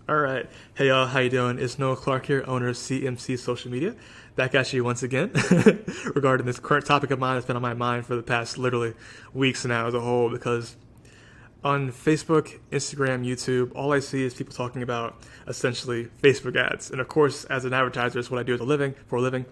All right. Hey y'all, how you doing? It's Noah Clark here, owner of CMC Social Media. Back at you once again regarding this current topic of mine that's been on my mind for the past literally weeks now as a whole because on Facebook, Instagram, YouTube, all I see is people talking about essentially Facebook ads. And of course, as an advertiser, it's what I do for a living.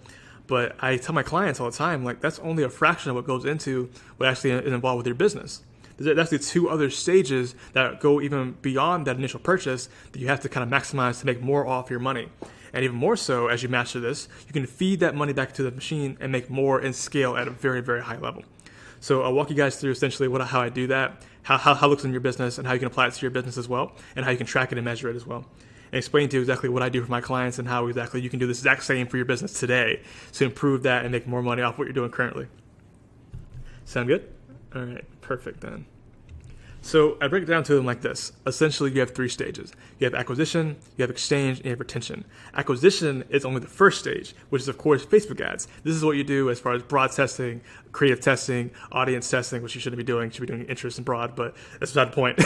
But I tell my clients all the time, like that's only a fraction of what goes into what actually is involved with your business. There's actually two other stages that go even beyond that initial purchase that you have to kind of maximize to make more off your money. And even more so, as you master this, you can feed that money back to the machine and make more and scale at a very, very high level. So I'll walk you guys through essentially how I do that, how it looks in your business, and how you can apply it to your business as well, and how you can track it and measure it as well. And explain to you exactly what I do for my clients and how exactly you can do this exact same for your business today to improve that and make more money off what you're doing currently. Sound good? All right, perfect then. So I break it down to them like this. Essentially, you have three stages. You have acquisition, you have exchange, and you have retention. Acquisition is only the first stage, which is, of course, Facebook ads. This is what you do as far as broad testing, creative testing, audience testing, which you shouldn't be doing. You should be doing interest and broad, but that's not the point.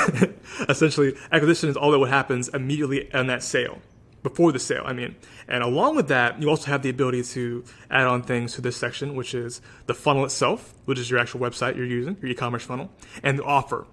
Essentially, acquisition is all that what happens immediately on that sale. Before the sale, I mean. And along with that, you also have the ability to add on things to this section, which is the funnel itself, which is your actual website you're using, your e-commerce funnel, and the offer.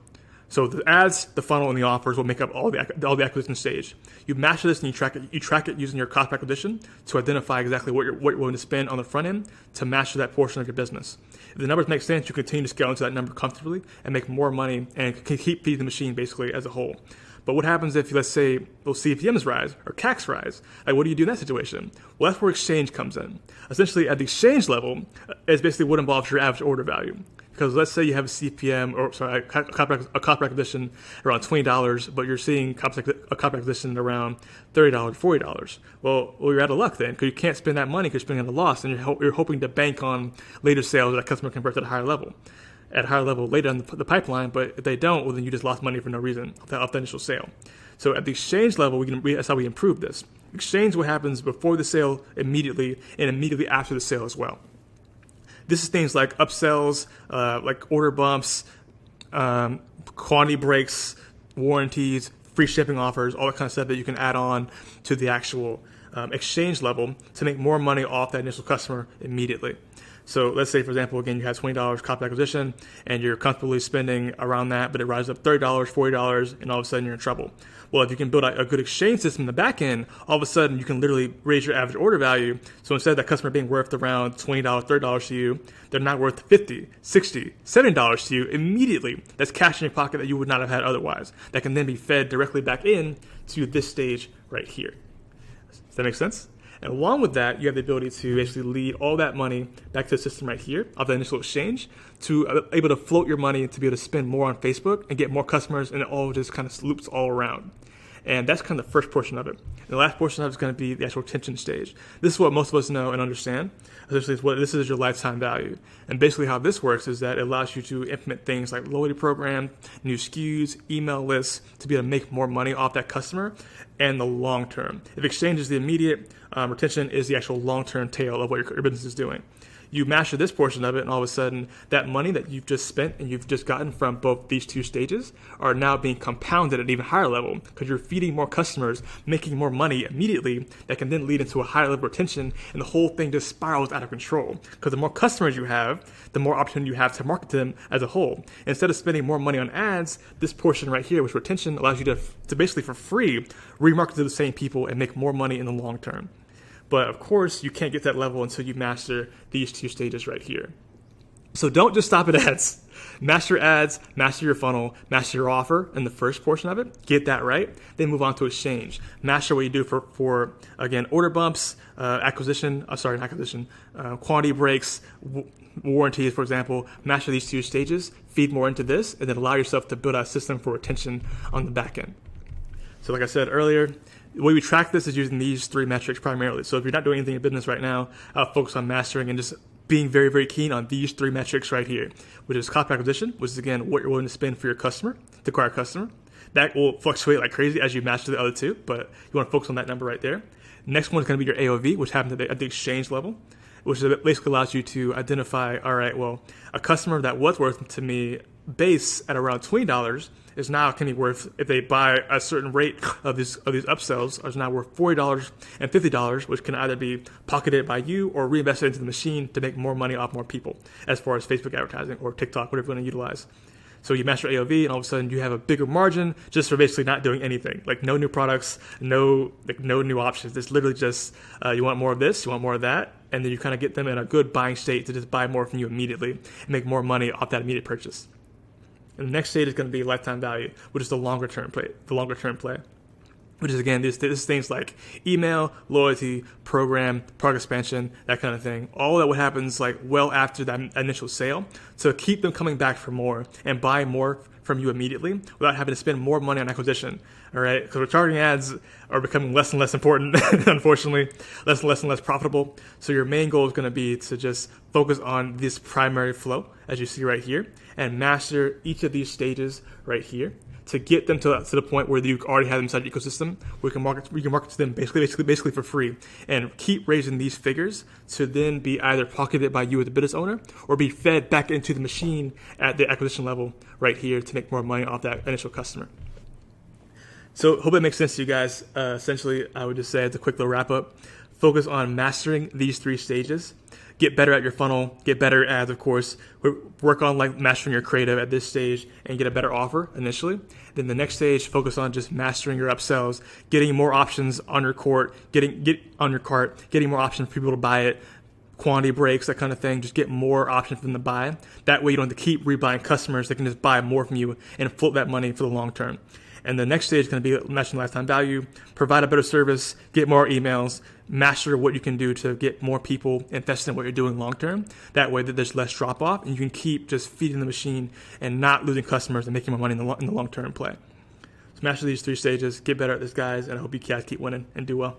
So the ads, the funnel, and the offers will make up all the acquisition stage. You master this and you track it. You track it using your cost per acquisition to identify exactly what you're willing to spend on the front end to master that portion of your business. If the numbers make sense, you continue to scale into that number comfortably and make more money and can keep feeding the machine basically as a whole. But what happens if, let's say, CPMs rise or CACs rise? Like, what do you do in that situation? Well, that's where exchange comes in. Essentially, at the exchange level, is basically what involves your average order value. Because let's say you have a CPM, a cost per acquisition around $20, but you're seeing a cost per acquisition around $30, $40. Well, you're out of luck then, because you can't spend that money because you're spending at a loss, and you're hoping to bank on later sales that customer converts at a higher level. At a higher level later in the pipeline, but if they don't, well, then you just lost money for no reason off the initial sale. So at the exchange level, that's how we improve this. Exchange what happens before the sale immediately and immediately after the sale as well. This is things like upsells, like order bumps, quantity breaks, warranties, free shipping offers, all that kind of stuff that you can add on to the actual exchange level to make more money off that initial customer immediately. So let's say, for example, again, you have $20 cost per acquisition and you're comfortably spending around that, but it rises up $30, $40, and all of a sudden you're in trouble. Well, if you can build a good exchange system in the back end, all of a sudden you can literally raise your average order value. So instead of that customer being worth around $20, $30 to you, they're not worth $50, $60, $70 to you immediately. That's cash in your pocket that you would not have had otherwise. That can then be fed directly back in to this stage right here. Does that make sense? And along with that, you have the ability to basically lead all that money back to the system right here of the initial exchange to able to float your money to be able to spend more on Facebook and get more customers, and it all just kind of loops all around. And that's kind of the first portion of it. And the last portion of it is going to be the actual retention stage. This is what most of us know and understand. Essentially, this is your lifetime value. And basically how this works is that it allows you to implement things like loyalty program, new SKUs, email lists to be able to make more money off that customer and the long term. If exchange is the immediate, retention is the actual long-term tail of what your business is doing. You master this portion of it, and all of a sudden, that money that you've just spent and you've just gotten from both these two stages are now being compounded at an even higher level because you're feeding more customers, making more money immediately that can then lead into a higher level of retention, and the whole thing just spirals out of control. Because the more customers you have, the more opportunity you have to market to them as a whole. Instead of spending more money on ads, this portion right here, which retention, allows you to basically for free remarket to the same people and make more money in the long term. But of course, you can't get that level until you master these two stages right here. So don't just stop at ads. Master ads, master your funnel, master your offer in the first portion of it. Get that right. Then move on to exchange. Master what you do for again, order bumps, quantity breaks, warranties, for example. Master these two stages, feed more into this, and then allow yourself to build out a system for retention on the back end. So like I said earlier, the way we track this is using these three metrics primarily. So if you're not doing anything in business right now, I'll focus on mastering and just being very, very keen on these three metrics right here, which is cost per acquisition, which is, again, what you're willing to spend for your customer, to acquire a customer. That will fluctuate like crazy as you master the other two, but you want to focus on that number right there. Next one is going to be your AOV, which happens at the exchange level, which basically allows you to identify, all right, well, a customer that was worth to me base at around $20 is now can be worth, if they buy a certain rate of these upsells, is now worth $40 and $50, which can either be pocketed by you or reinvested into the machine to make more money off more people, as far as Facebook advertising or TikTok, whatever you want to utilize. So you master AOV, and all of a sudden you have a bigger margin just for basically not doing anything. Like no new products, no new options. It's literally just you want more of this, you want more of that, and then you kind of get them in a good buying state to just buy more from you immediately and make more money off that immediate purchase. And the next stage is going to be lifetime value, which is the longer term play. Which is, again, this is things like email, loyalty, program, product expansion, that kind of thing. All that what happens like well after that initial sale. So keep them coming back for more and buy more from you immediately without having to spend more money on acquisition. All right, because retargeting ads are becoming less and less important, unfortunately, less and less profitable. So your main goal is going to be to just focus on this primary flow, as you see right here, and master each of these stages right here to get them to the point where you already have them inside your ecosystem. We can market to them basically for free, and keep raising these figures to then be either pocketed by you as the business owner or be fed back into the machine at the acquisition level right here to make more money off that initial customer. So hope that makes sense to you guys. Essentially, I would just say as a quick little wrap up, focus on mastering these 3 stages. Get better at your funnel, get better at, of course, work on like mastering your creative at this stage and get a better offer initially. Then the next stage, focus on just mastering your upsells, getting more options on your cart, getting more options for people to buy it, quantity breaks, that kind of thing. Just get more options for them to buy. That way you don't have to keep rebuying customers. They can just buy more from you and float that money for the long term. And the next stage is going to be mastering lifetime value, provide a better service, get more emails, master what you can do to get more people invested in what you're doing long term. That way that there's less drop off and you can keep just feeding the machine and not losing customers and making more money in the long term play. So master these 3 stages, get better at this, guys, and I hope you guys keep winning and do well.